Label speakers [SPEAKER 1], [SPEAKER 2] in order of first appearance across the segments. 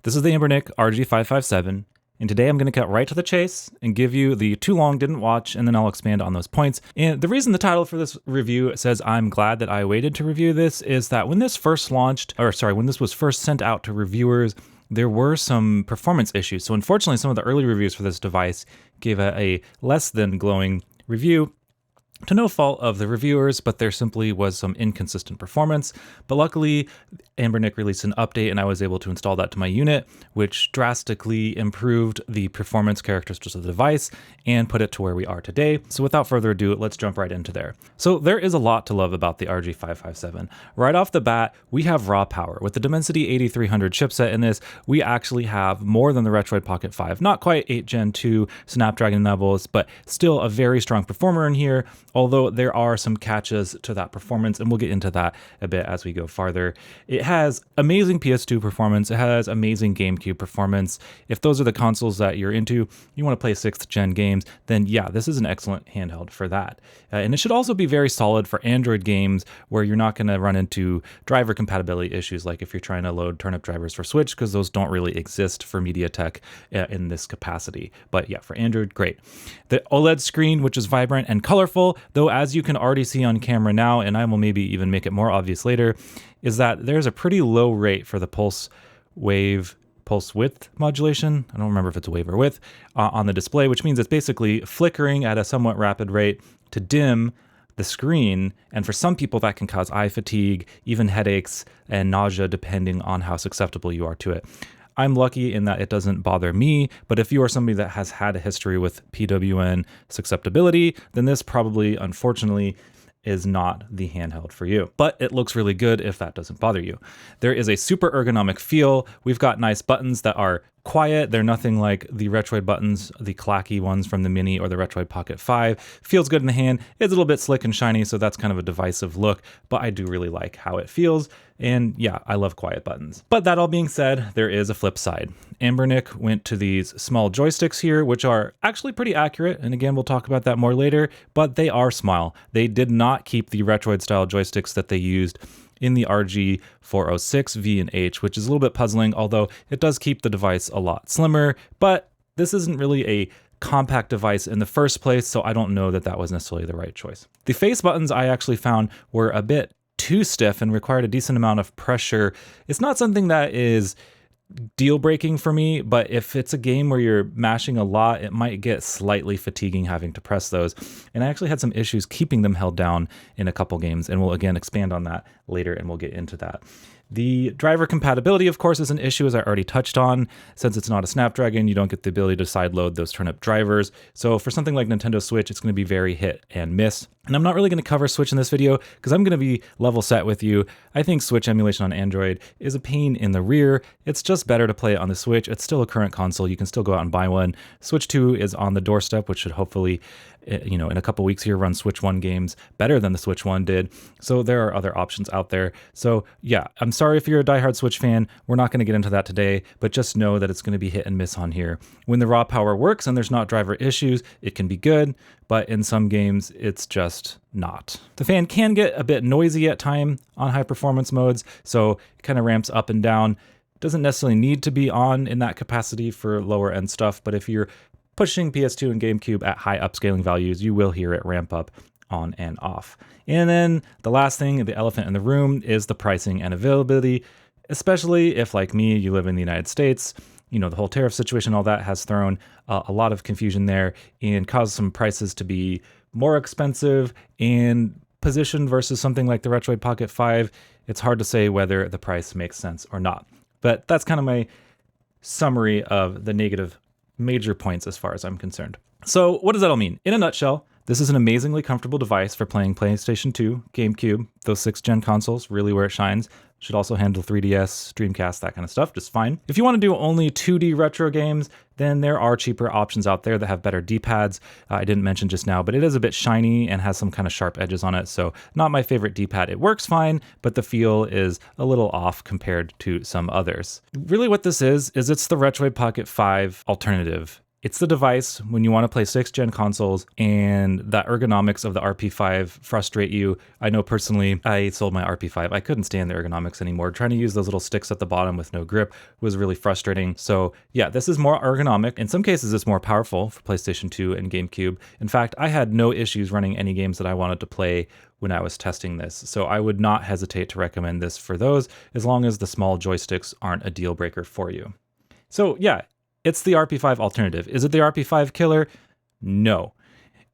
[SPEAKER 1] This is the Anbernic RG557, and today I'm going to cut right to the chase and give you the too long didn't watch, and then I'll expand on those points. And the reason the title for this review says I'm glad that I waited to review this is that when this first launched, when this was first sent out to reviewers, there were some performance issues. So unfortunately, some of the early reviews for this device gave a less than glowing review, to no fault of the reviewers, but there simply was some inconsistent performance. But luckily, Anbernic released an update and I was able to install that to my unit, which drastically improved the performance characteristics of the device and put it to where we are today. So without further ado, let's jump right into there. So there is a lot to love about the RG557. Right off the bat, we have raw power. With the Dimensity 8300 chipset in this, we actually have more than the Retroid Pocket 5. Not quite 8 Gen 2 Snapdragon levels, but still a very strong performer in here. Although there are some catches to that performance, and we'll get into that a bit as we go farther. It has amazing PS2 performance. It has amazing GameCube performance. If those are the consoles that you're into, you want to play 6th gen games, then yeah, this is an excellent handheld for that. And it should also be very solid for Android games where you're not going to run into driver compatibility issues, like if you're trying to load turnip drivers for Switch, because those don't really exist for MediaTek in this capacity. But yeah, for Android, great. The OLED screen, which is vibrant and colorful, though as you can already see on camera now, and I will maybe even make it more obvious later, is that there's a pretty low rate for the pulse width modulation. I don't remember if it's wave or width on the display, which means it's basically flickering at a somewhat rapid rate to dim the screen. And for some people that can cause eye fatigue, even headaches and nausea, depending on how susceptible you are to it. I'm lucky in that it doesn't bother me, but if you are somebody that has had a history with PWN susceptibility, then this probably, unfortunately, is not the handheld for you. But it looks really good if that doesn't bother you. There is a super ergonomic feel. We've got nice buttons that are quiet. They're nothing like the Retroid buttons, the clacky ones from the Mini or the Retroid Pocket 5. Feels good in the hand. It's a little bit slick and shiny, so that's kind of a divisive look, but I do really like how it feels. And yeah, I love quiet buttons. But that all being said, there is a flip side. Anbernic went to these small joysticks here, which are actually pretty accurate. And again, we'll talk about that more later, but they are small. They did not keep the Retroid style joysticks that they used in the RG406 V and H, which is a little bit puzzling, although it does keep the device a lot slimmer. But this isn't really a compact device in the first place, so I don't know that that was necessarily the right choice. The face buttons I actually found were a bit too stiff and required a decent amount of pressure. It's not something that is deal breaking for me, but if it's a game where you're mashing a lot, it might get slightly fatiguing having to press those. And I actually had some issues keeping them held down in a couple games, and we'll again expand on that later and we'll get into that. The driver compatibility, of course, is an issue, as I already touched on. Since it's not a Snapdragon, you don't get the ability to sideload those turnip drivers. So for something like Nintendo Switch, it's going to be very hit and miss. And I'm not really going to cover Switch in this video because I'm going to be level set with you. I think Switch emulation on Android is a pain in the rear. It's just better to play it on the Switch. It's still a current console. You can still go out and buy one. Switch 2 is on the doorstep, which should hopefully, in a couple weeks here, run Switch 1 games better than the Switch 1 did. So there are other options out there. So yeah, I'm sorry if you're a diehard Switch fan. We're not going to get into that today, but just know that it's going to be hit and miss on here. When the raw power works and there's not driver issues, it can be good, but in some games, it's just not. The fan can get a bit noisy at time on high performance modes, so it kind of ramps up and down. Doesn't necessarily need to be on in that capacity for lower end stuff, but if you're pushing PS2 and GameCube at high upscaling values, you will hear it ramp up on and off. And then the last thing, the elephant in the room, is the pricing and availability, especially if, like me, you live in the United States. The whole tariff situation, all that has thrown a lot of confusion there and caused some prices to be more expensive and positioned versus something like the Retroid Pocket 5. It's hard to say whether the price makes sense or not. But that's kind of my summary of the negative major points as far as I'm concerned. So what does that all mean? In a nutshell, this is an amazingly comfortable device for playing PlayStation 2, GameCube, those 6th gen consoles, really where it shines. Should also handle 3DS, Dreamcast, that kind of stuff, just fine. If you want to do only 2D retro games, then there are cheaper options out there that have better D-pads. I didn't mention just now, but it is a bit shiny and has some kind of sharp edges on it, so not my favorite D-pad. It works fine, but the feel is a little off compared to some others. Really what this is it's the Retroid Pocket 5 alternative It's the device when you want to play 6th gen consoles and that ergonomics of the RP5 frustrate you. I know personally, I sold my RP5. I couldn't stand the ergonomics anymore. Trying to use those little sticks at the bottom with no grip was really frustrating. So yeah, this is more ergonomic. In some cases, it's more powerful for PlayStation 2 and GameCube. In fact, I had no issues running any games that I wanted to play when I was testing this. So I would not hesitate to recommend this for those, as long as the small joysticks aren't a deal breaker for you. So yeah, it's the RP5 alternative. Is it the RP5 killer? No.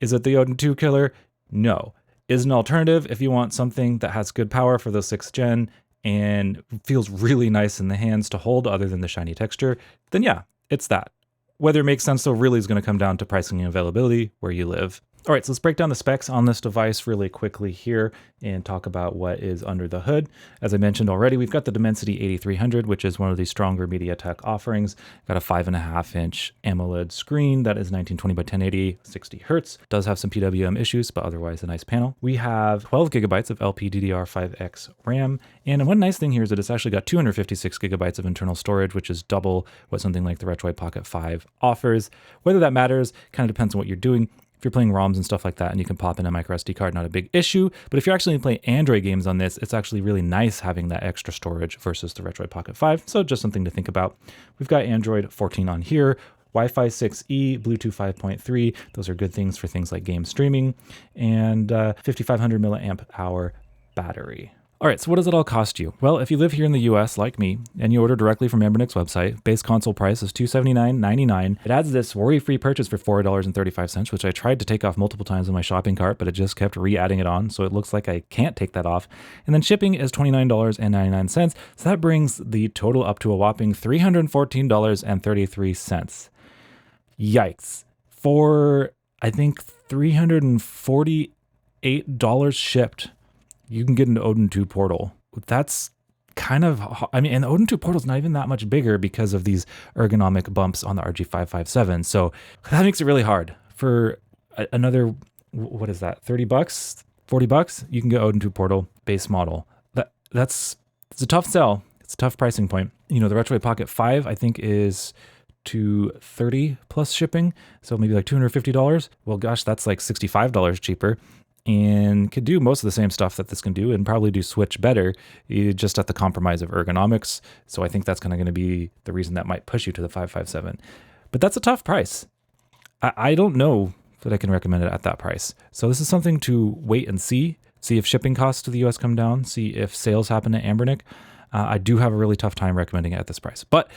[SPEAKER 1] Is it the Odin 2 killer? No. Is an alternative if you want something that has good power for the 6th gen and feels really nice in the hands to hold other than the shiny texture, then yeah, it's that. Whether it makes sense though really is going to come down to pricing and availability where you live. All right, so let's break down the specs on this device really quickly here and talk about what is under the hood. As I mentioned already, we've got the Dimensity 8300, which is one of the stronger MediaTek offerings. Got a 5.5-inch AMOLED screen that is 1920 by 1080, 60 hertz. Does have some PWM issues, but otherwise a nice panel. We have 12 gigabytes of LPDDR5X RAM. And one nice thing here is that it's actually got 256 gigabytes of internal storage, which is double what something like the Retroid Pocket 5 offers. Whether that matters kind of depends on what you're doing. If you're playing ROMs and stuff like that and you can pop in a micro SD card, not a big issue. But if you're actually playing Android games on this, it's actually really nice having that extra storage versus the Retroid Pocket 5. So just something to think about. We've got Android 14 on here, Wi-Fi 6E, Bluetooth 5.3. Those are good things for things like game streaming, and 5,500 milliamp hour battery. All right, so what does it all cost you? Well, if you live here in the US like me and you order directly from Anbernic's website, base console price is $279.99. It adds this worry-free purchase for $4.35, which I tried to take off multiple times in my shopping cart, but it just kept re-adding it on, so it looks like I can't take that off. And then shipping is $29.99, so that brings the total up to a whopping $314.33. Yikes. For, I think, $348 shipped, you can get an Odin 2 portal. That's kind of, I mean, and the Odin 2 portal is not even that much bigger because of these ergonomic bumps on the RG557. So that makes it really hard. For another, what is that, 30 bucks, 40 bucks, you can get Odin 2 portal base model. It's a tough sell. It's a tough pricing point. You know, the Retroid Pocket 5, I think, is $230 plus shipping. So maybe like $250. Well, gosh, that's like $65 cheaper. And could do most of the same stuff that this can do and probably do Switch better, just at the compromise of ergonomics. So I think that's kind of going to be the reason that might push you to the 557. But that's a tough price. I don't know that I can recommend it at that price. So this is something to wait and see if shipping costs to the US come down, see if sales happen at Anbernic. I do have a really tough time recommending it at this price. But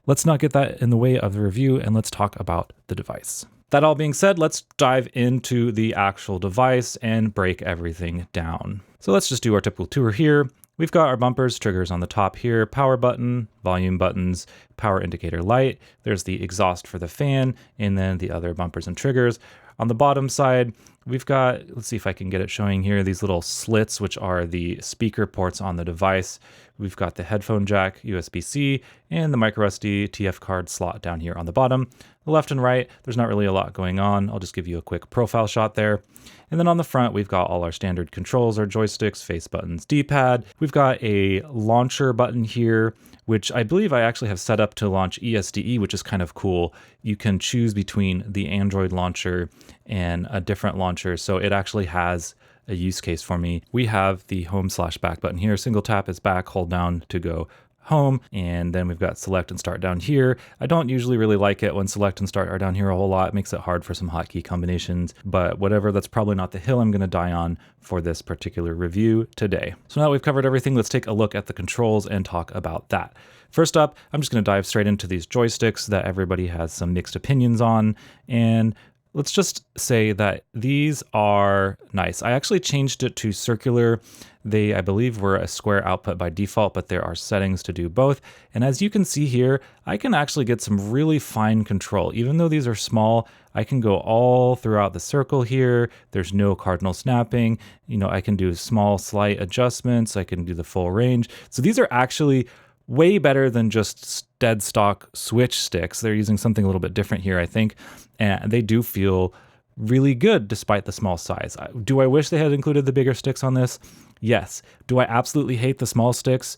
[SPEAKER 1] let's not get that in the way of the review, and let's talk about the device. That all being said, let's dive into the actual device and break everything down. So let's just do our typical tour here. We've got our bumpers, triggers on the top here, power button, volume buttons, power indicator light. There's the exhaust for the fan, and then the other bumpers and triggers. On the bottom side, we've got, let's see if I can get it showing here, these little slits, which are the speaker ports on the device. We've got the headphone jack, USB-C, and the micro SD TF card slot down here on the bottom. The left and right, there's not really a lot going on. I'll just give you a quick profile shot there. And then on the front, we've got all our standard controls, our joysticks, face buttons, D-pad. We've got a launcher button here, which I believe I actually have set up to launch ESDE, which is kind of cool. You can choose between the Android launcher and a different launcher, so it actually has a use case for me. We have the home/back button here. Single tap is back, hold down to go home, and then we've got select and start down here. I don't usually really like it when select and start are down here a whole lot. It makes it hard for some hotkey combinations, but whatever, that's probably not the hill I'm gonna die on for this particular review today. So now we've covered everything, let's take a look at the controls and talk about that. First up, I'm just gonna dive straight into these joysticks that everybody has some mixed opinions on, and let's just say that these are nice. I actually changed it to circular. They, I believe, were a square output by default, but there are settings to do both. And as you can see here, I can actually get some really fine control. Even though these are small, I can go all throughout the circle here. There's no cardinal snapping. You know, I can do small, slight adjustments. I can do the full range. So these are actually way better than just dead stock Switch sticks. They're using something a little bit different here, I think, and they do feel really good despite the small size. Do I wish they had included the bigger sticks on this? Yes. Do I absolutely hate the small sticks?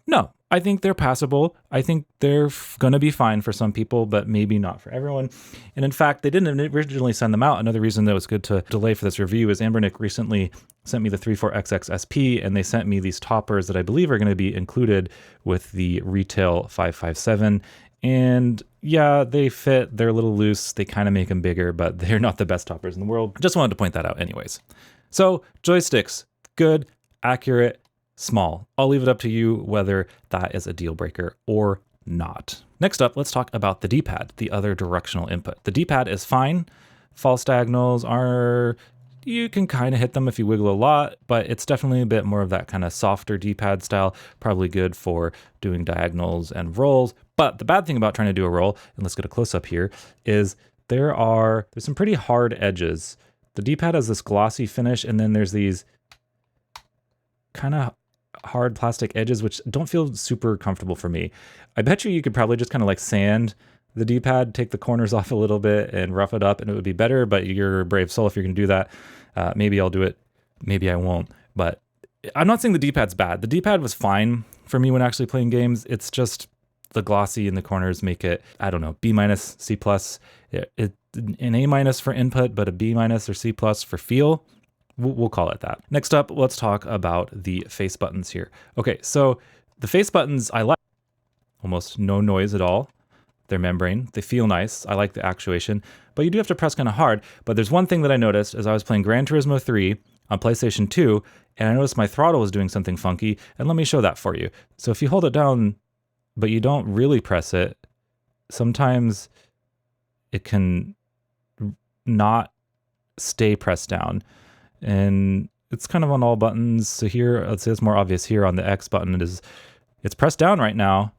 [SPEAKER 1] No, I think they're passable. I think they're going to be fine for some people, but maybe not for everyone. And in fact, they didn't originally send them out. Another reason that was good to delay for this review is Anbernic recently sent me the 34XX and they sent me these toppers that I believe are going to be included with the retail 557. And yeah, they fit. They're a little loose. They kind of make them bigger, but they're not the best toppers in the world. Just wanted to point that out anyways. So joysticks, good, accurate, small. I'll leave it up to you whether that is a deal breaker or not. Next up, let's talk about the D-pad, the other directional input. The D-pad is fine. False diagonals are, you can kind of hit them if you wiggle a lot, but it's definitely a bit more of that kind of softer D-pad style, probably good for doing diagonals and rolls. But the bad thing about trying to do a roll, and let's get a close up here, is there's some pretty hard edges. The D-pad has this glossy finish, and then there's these kind of hard plastic edges, which don't feel super comfortable for me. I bet you could probably just kind of like sand the D-pad, take the corners off a little bit and rough it up, and it would be better, but you're a brave soul if you're gonna do that. Maybe I'll do it, maybe I won't, but I'm not saying the D-pad's bad. The D-pad was fine for me when actually playing games. It's just the glossy in the corners make it, I don't know, B-, C+, an A- for input, but a B- or C+ for feel. We'll call it that. Next up, let's talk about the face buttons here. Okay, so the face buttons I like. Almost no noise at all. They're membrane. They feel nice. I like the actuation, but you do have to press kind of hard. But there's one thing that I noticed as I was playing Gran Turismo 3 on PlayStation 2, and I noticed my throttle was doing something funky, and let me show that for you. So if you hold it down, but you don't really press it, sometimes it can not stay pressed down. And it's kind of on all buttons. So here, let's say it's more obvious here on the X button. It's pressed down right now.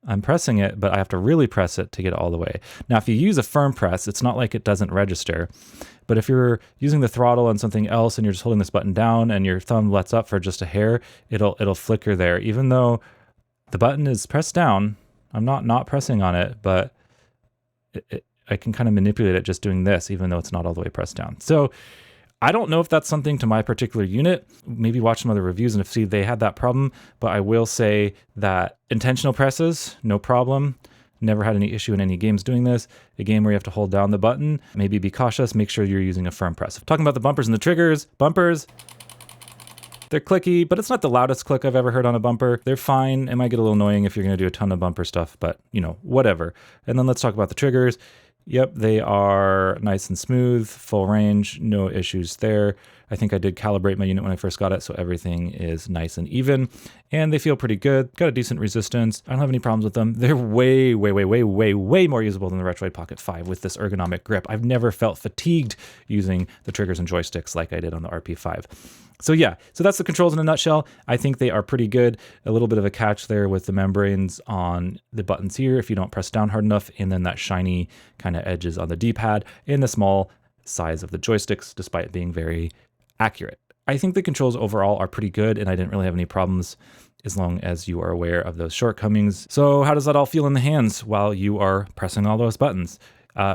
[SPEAKER 1] I'm pressing it, but I have to really press it to get it all the way. Now, if you use a firm press, it's not like it doesn't register. But if you're using the throttle on something else and you're just holding this button down and your thumb lets up for just a hair, it'll flicker there. Even though the button is pressed down, I'm not pressing on it, but I can kind of manipulate it just doing this, even though it's not all the way pressed down. So I don't know if that's something to my particular unit. Maybe watch some other reviews and see if they had that problem, but I will say that intentional presses, no problem. Never had any issue in any games doing this. A game where you have to hold down the button, maybe be cautious, make sure you're using a firm press. Talking about the bumpers and the triggers, bumpers, they're clicky, but it's not the loudest click I've ever heard on a bumper. They're fine. It might get a little annoying if you're gonna do a ton of bumper stuff, but you know, whatever. And then let's talk about the triggers. Yep, they are nice and smooth, full range, no issues there. I think I did calibrate my unit when I first got it, so everything is nice and even. And they feel pretty good, got a decent resistance. I don't have any problems with them. They're way more usable than the Retroid Pocket 5 with this ergonomic grip. I've never felt fatigued using the triggers and joysticks like I did on the RP5. So yeah, so that's the controls in a nutshell. I think they are pretty good. A little bit of a catch there with the membranes on the buttons here if you don't press down hard enough, and then that shiny kind of edges on the D-pad and the small size of the joysticks, despite being very accurate. I think the controls overall are pretty good, and I didn't really have any problems as long as you are aware of those shortcomings. So how does that all feel in the hands while you are pressing all those buttons?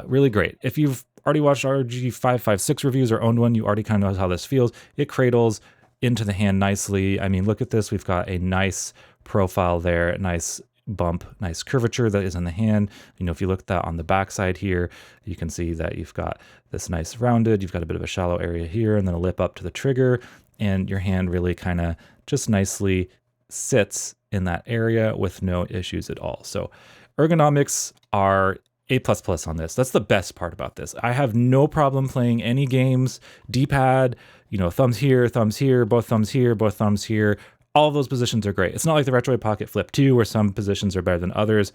[SPEAKER 1] Really great. If you've already watched RG556 reviews or owned one, you already kind of know how this feels. It cradles into the hand nicely. I mean, look at this. We've got a nice profile there, nice bump, nice curvature that is in the hand. You know, if you look at that on the back side here, you can see that you've got this nice rounded, you've got a bit of a shallow area here, and then a lip up to the trigger, and your hand really kind of just nicely sits in that area with no issues at all. So ergonomics are A++ on this. That's the best part about this. I have no problem playing any games, D-pad, you know, thumbs here, both thumbs here, both thumbs here. All of those positions are great. It's not like the Retroid Pocket Flip 2 where some positions are better than others.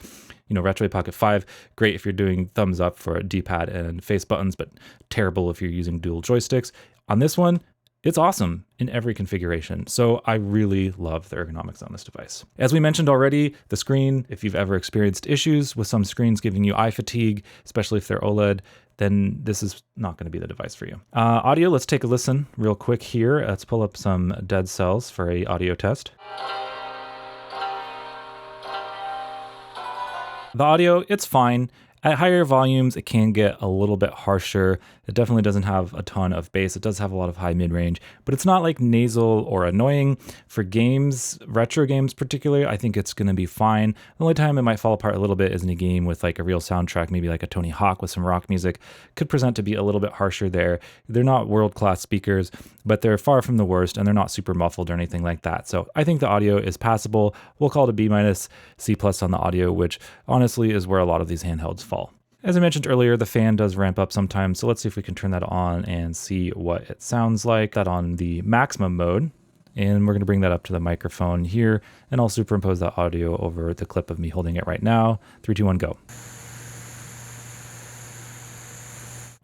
[SPEAKER 1] You know, Retroid Pocket 5, great if you're doing thumbs up for D-pad and face buttons, but terrible if you're using dual joysticks. On this one, it's awesome in every configuration. So I really love the ergonomics on this device. As we mentioned already, the screen, if you've ever experienced issues with some screens giving you eye fatigue, especially if they're OLED, then this is not going to be the device for you. Audio, let's take a listen real quick here. Let's pull up some Dead Cells for a audio test. The audio, it's fine. At higher volumes, it can get a little bit harsher. It definitely doesn't have a ton of bass. It does have a lot of high mid-range, but it's not like nasal or annoying. For games, retro games particularly, I think it's going to be fine. The only time it might fall apart a little bit is in a game with like a real soundtrack, maybe like a Tony Hawk with some rock music. Could present to be a little bit harsher there. They're not world-class speakers, but they're far from the worst, and they're not super muffled or anything like that. So I think the audio is passable. We'll call it a B-, C+ on the audio, which honestly is where a lot of these handhelds fall. As I mentioned earlier, the fan does ramp up sometimes, so let's see if we can turn that on and see what it sounds like. That on the maximum mode, and we're going to bring that up to the microphone here, and I'll superimpose that audio over the clip of me holding it right now. 3, 2, 1, go.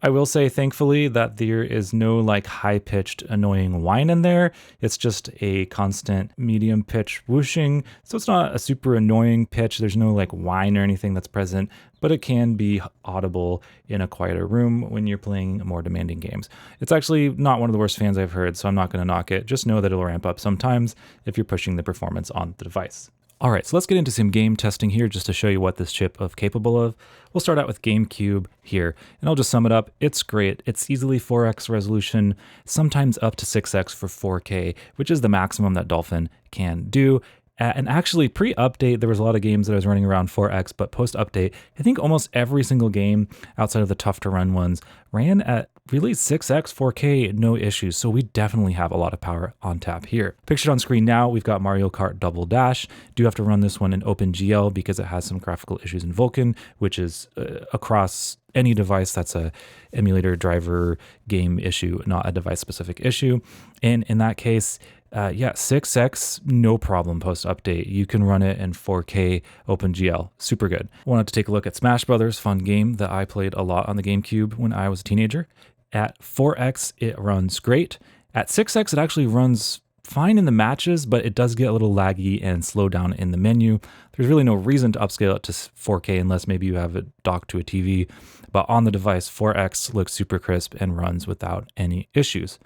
[SPEAKER 1] I will say, thankfully, that there is no like high-pitched annoying whine in there. It's just a constant medium pitch whooshing. So it's not a super annoying pitch. There's no like whine or anything that's present, but it can be audible in a quieter room when you're playing more demanding games. It's actually not one of the worst fans I've heard, so I'm not going to knock it. Just know that it'll ramp up sometimes if you're pushing the performance on the device. All right, so let's get into some game testing here just to show you what this chip is capable of. We'll start out with GameCube here, and I'll just sum it up. It's great. It's easily 4x resolution, sometimes up to 6x for 4K, which is the maximum that Dolphin can do. And actually, pre-update, there was a lot of games that I was running around 4x, but post-update, I think almost every single game outside of the tough-to-run ones ran at really 6x 4K, no issues. So we definitely have a lot of power on tap here. Pictured on screen now, we've got Mario Kart Double Dash. Do have to run this one in OpenGL because it has some graphical issues in Vulkan, which is across any device that's a emulator driver game issue, not a device-specific issue. And in that case, 6x, no problem post-update. You can run it in 4K OpenGL. Super good. Wanted to take a look at Smash Brothers, fun game that I played a lot on the GameCube when I was a teenager. At 4x, it runs great. At 6x, it actually runs fine in the matches, but it does get a little laggy and slow down in the menu. There's really no reason to upscale it to 4K unless maybe you have it docked to a TV. But on the device, 4x looks super crisp and runs without any issues.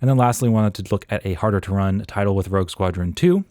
[SPEAKER 1] And then lastly, wanted to look at a harder to run title with Rogue Squadron 2.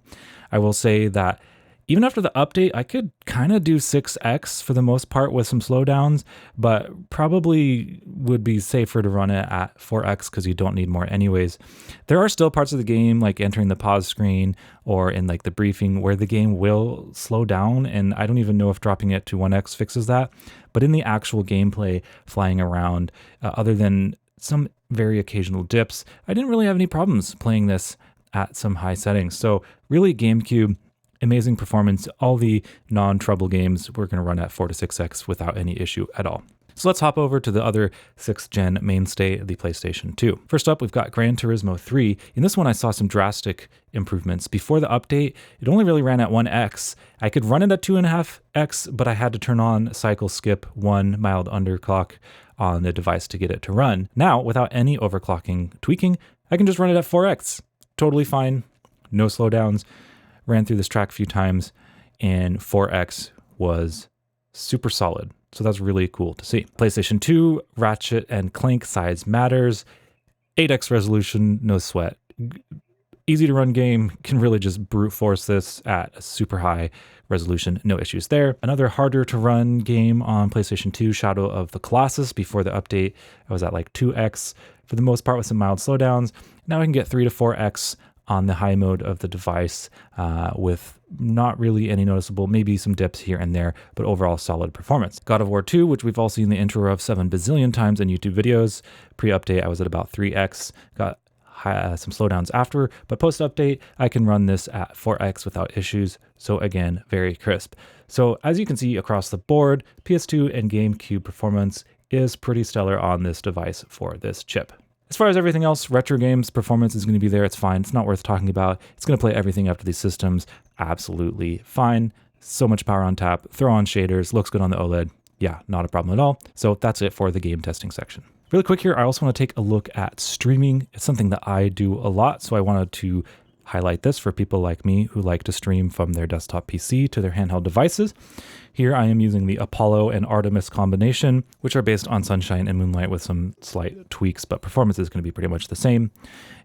[SPEAKER 1] I will say that even after the update, I could kind of do 6x for the most part with some slowdowns, but probably would be safer to run it at 4x because you don't need more anyways. There are still parts of the game, like entering the pause screen or in like the briefing, where the game will slow down, and I don't even know if dropping it to 1x fixes that. But in the actual gameplay, flying around, other than some very occasional dips, I didn't really have any problems playing this at some high settings. So really, GameCube, amazing performance. All the non-trouble games we're going to run at 4 to 6x without any issue at all. So let's hop over to the other 6th gen mainstay, the PlayStation 2. First up, we've got Gran Turismo 3. In this one, I saw some drastic improvements. Before the update, it only really ran at 1x. I could run it at 2.5x, but I had to turn on cycle skip 1 mild underclock on the device to get it to run. Now, without any overclocking tweaking, I can just run it at 4x. Totally fine, no slowdowns. Ran through this track a few times, and 4x was super solid. So that's really cool to see. PlayStation 2, Ratchet and Clank size matters. 8x resolution, no sweat. Easy to run game, can really just brute force this at a super high resolution, no issues there. Another harder to run game on PlayStation 2, Shadow of the Colossus. Before the update, I was at like 2x for the most part with some mild slowdowns. Now I can get 3 to 4x on the high mode of the device with not really any noticeable, maybe some dips here and there, but overall solid performance. God of War 2, which we've all seen the intro of 7 bazillion times in YouTube videos. Pre-update, I was at about 3x, got some slowdowns after, but post-update, I can run this at 4x without issues. So again, very crisp. So as you can see across the board, PS2 and GameCube performance is pretty stellar on this device for this chip. As far as everything else, retro games performance is going to be there. It's fine. It's not worth talking about. It's going to play everything up to these systems. Absolutely fine. So much power on tap. Throw on shaders. Looks good on the OLED. Yeah, not a problem at all. So that's it for the game testing section. Really quick here, I also want to take a look at streaming. It's something that I do a lot, so I wanted to highlight this for people like me who like to stream from their desktop PC to their handheld devices. Here I am using the Apollo and Artemis combination, which are based on Sunshine and Moonlight with some slight tweaks, but performance is going to be pretty much the same.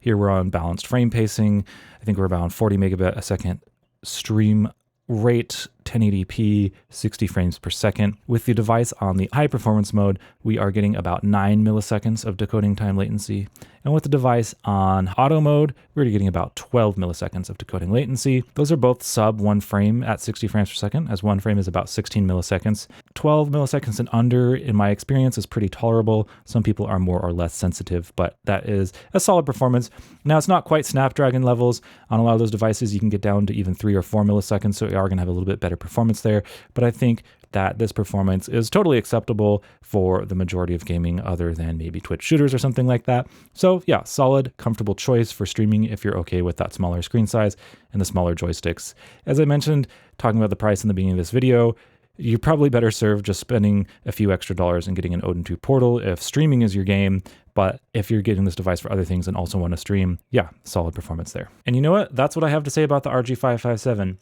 [SPEAKER 1] Here we're on balanced frame pacing. I think we're about 40 megabit a second stream rate, 1080p, 60 frames per second. With the device on the high performance mode, we are getting about 9 milliseconds of decoding time latency. And with the device on auto mode, we're getting about 12 milliseconds of decoding latency. Those are both sub 1 frame at 60 frames per second, as 1 frame is about 16 milliseconds. 12 milliseconds and under, in my experience, is pretty tolerable. Some people are more or less sensitive, but that is a solid performance. Now, it's not quite Snapdragon levels. On a lot of those devices, you can get down to even 3 or 4 milliseconds, so you are going to have a little bit better performance there. But I think that this performance is totally acceptable for the majority of gaming other than maybe Twitch shooters or something like that. So yeah, solid, comfortable choice for streaming if you're okay with that smaller screen size and the smaller joysticks. As I mentioned, talking about the price in the beginning of this video, you're probably better served just spending a few extra dollars and getting an Odin 2 Portal if streaming is your game. But if you're getting this device for other things and also want to stream, yeah, solid performance there. And you know what? That's what I have to say about the RG557.